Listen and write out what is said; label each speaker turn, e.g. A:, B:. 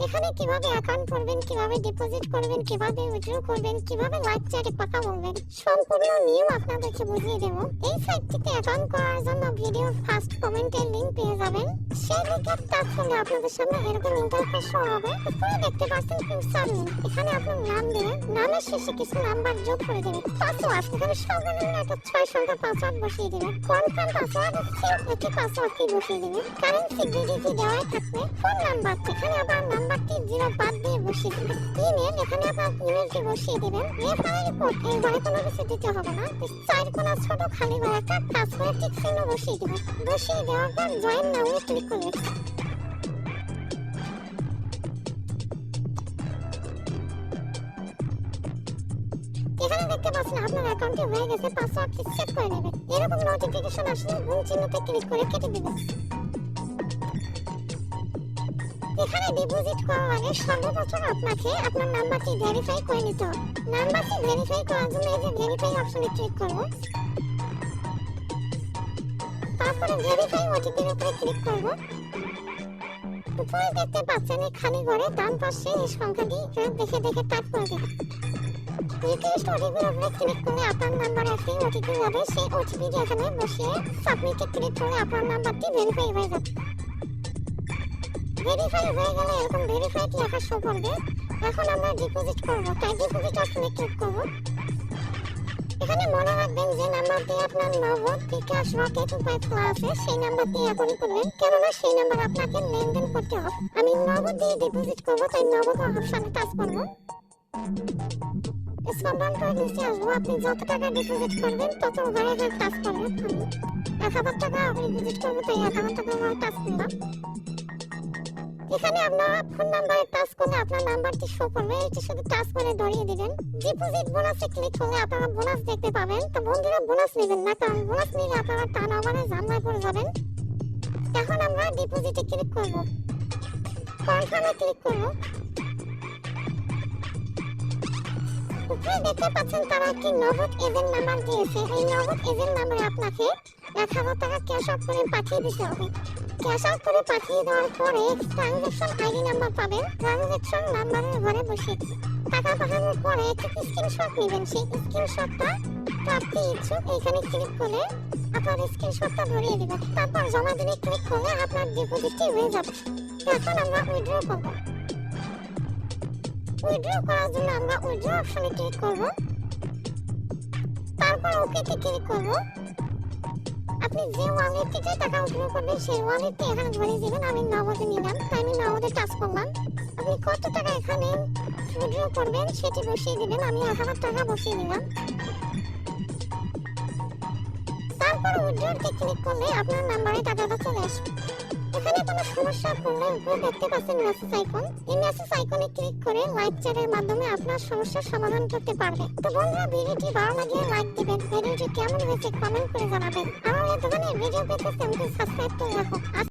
A: এখানে কিভাবে অ্যাকাউন্ট করবেন, কিভাবে ডিপোজিট করবেন, কিভাবে উইথড্র করবেন, কিভাবে লাইভ চ্যাটে কথা বলবেন, সম্পূর্ণ নিয়ম আপনাদেরকে বুঝিয়ে দেব। এই সাইটটিতে অ্যাকাউন্ট করার জন্য ভিডিওর ফার্স্ট কমেন্টে লিংক পেয়ে যাবেন। সেই লিংকে টাচ করলে আপনাদের সামনে এরকম ইন্টারফেস শো হবে। উপরে দেখতে পাচ্ছেন ফিউচার লিংক, এখানে আপনার নাম দেবেন, নামের শেষে কিছু নাম্বার যোগ করে দেবেন। পাসওয়ার্ড, এখানে সর্বনিম্ন একটা 6 সংখ্যা পাসওয়ার্ড বসিয়ে দেবেন। কনফার্ম পাসওয়ার্ড একটি পাসওয়ার্ড কি বসিয়ে দেবেন। কারেন্সি ডিডিটি দেওয়াই থাকবে। ফোন নাম্বার, এখানে আবার নাম্বারটি 0 বাদ দিয়ে বসিয়ে দেবেন। ইমেল, এখানে আপনার ইমেলটি বসিয়ে দেবেন। রেফারেল কোড, এই ঘরে কোনো কিছু দিতে হবে না। 4 কোণা ছোট খালি ঘরে একটা কাজ করে টিক চিহ্ন বসিয়ে দেবেন। বসিয়ে দেওয়ার পর জয়েন নাও ক্লিক করবেন। এখানে দেখতে পাচ্ছেন আপনার অ্যাকাউন্টে হয়ে গেছে। পাসওয়ার্ডটি সেট করে নেবেন। এরকম নোটিফিকেশন আসলে গুণ চিহ্নতে ক্লিক করে কেটে দিবেন। এখানে ডিপোজিট করার আগে সর্বপ্রথম আপনাকে আপনার নাম্বারটি ভেরিফাই করে নিতে হবে। নাম্বারটি ভেরিফাই করার জন্য এই যে ভেরিফাই অপশনে ক্লিক করব। তারপরে ভেরিফাই ওটিপির উপরে ক্লিক করব। উপরে দেখতে পাচ্ছেন এই খালি ঘরে ডান পাশে এই সংখ্যাটি দেখে দেখে টাইপ করে দেবেন। রিকোয়েস্ট ওটিপির উপরে ক্লিক করলে আপনার নাম্বারে একটি ওটিপি যাবে। সেই ওটিপিটি এখানে বসিয়ে সাবমিটে ক্লিক করলে আপনার নাম্বারটি ভেরিফাই হয়ে যাবে। ভেরিফাই হয়ে গেলে এরকম ভেরিফাইড লেখা শো করবে। এখন আমরা ডিপোজিট করব, তাই ডিপোজিট অপশনে ক্লিক করব। এখানে মনে রাখবেন যে নাম্বার দিয়ে আপনার নগদ, বিকাশ, রকেট উপায় খোলা আছে সেই নাম্বার দিয়ে এখনই করবেন, কেননা সেই নাম্বার আপনাকে লেনদেন করতে হবে। আমি নগদ দিয়ে ডিপোজিট করব, তাই নগদ অপশনে টাচ করব। স্ক্রল ডাউন করে নিচে আসবো। আপনি যত টাকা ডিপোজিট করবেন তত ঘরে ঘরে টাচ করবেন। আমি 1000 টাকা ডিপোজিট করবো, তাই 1000 টাকা টাচ করলাম। এখানে আপনার ফোন নাম্বারে টাচ করলে আপনার নাম্বারটি শো করবে। এটি শুধু টাচ করে ধরিয়ে দিবেন। ডিপোজিট বোনাসে ক্লিক করলে আপনারা বোনাস দেখতে পাবেন। তো বন্ধুরা বোনাস নেবেন না, কারণ বোনাস নিলে আপনারা টার্নওভারে ঝামেলায় পড়ে যাবেন। এখন আমরা ডিপোজিটে ক্লিক করব, কনফার্মে ক্লিক করব। উপরে দেখতে পাচ্ছেন তারা একটি নগদ এজেন্ট নাম্বার দিয়েছে। এই নগদ এজেন্ট নাম্বারে আপনাকে 1000 টাকা ক্যাশ আউট করে পাঠিয়ে দিতে হবে। ক্যাশ আউট করে পাঠিয়ে দেওয়ার পরে ট্রানজ্যাকশন আইডি নাম্বার পাবেন। ট্রানজ্যাকশন নাম্বারের ঘরে বসে টাকা পাঠানোর পরে একটি স্ক্রিনশট নেবেন। সেই স্ক্রিনশটটা প্রাপ্তি ইচ্ছুক এখানে ক্লিক করলে আপনার স্ক্রিনশটটা ধরিয়ে দেবেন। তারপর জমা দিলে ক্লিক করলে আপনার ডিপোজিটটি হয়ে যাবে। এখন আমরা উইথড্র করব। উইথড্র করার জন্য আমরা উইথড্র অপশনে ক্লিক করব। তারপর ওকেতে ক্লিক করব। আপনি যে ওয়ালেট থেকে টাকা উইথড্র করবেন সেই ওয়ালেটটি এখানে ধরিয়ে দিবেন। আমি নগদে নিলাম, তাই আমি নগদে টাচ করলাম। আপনি কত টাকা এখানে উইথড্র করবেন সেটি বসিয়ে দিবেন। আমি 1000 টাকা বসিয়ে দিলাম। তারপর উইথড্রতে ক্লিক করলে আপনার নাম্বারে টাকাটা চলে আসবে। এখানে কোনো সমস্যা পড়লে উপরে দেখতে পাচ্ছেন মেসেজ আইকন। এই মেসেজ আইকনে ক্লিক করে লাইভ চ্যাটের মাধ্যমে আপনার সমস্যার সমাধান করতে পারবে। তো বন্ধুরা, ভিডিওটি ভালো লাগলে লাইক দিবেন, ভিডিওটি কেমন হয়েছে কমেন্ট করে জানাবেন। আর এই ধরনের ভিডিও পেতে চ্যানেলটি সাবস্ক্রাইব করে রাখুন।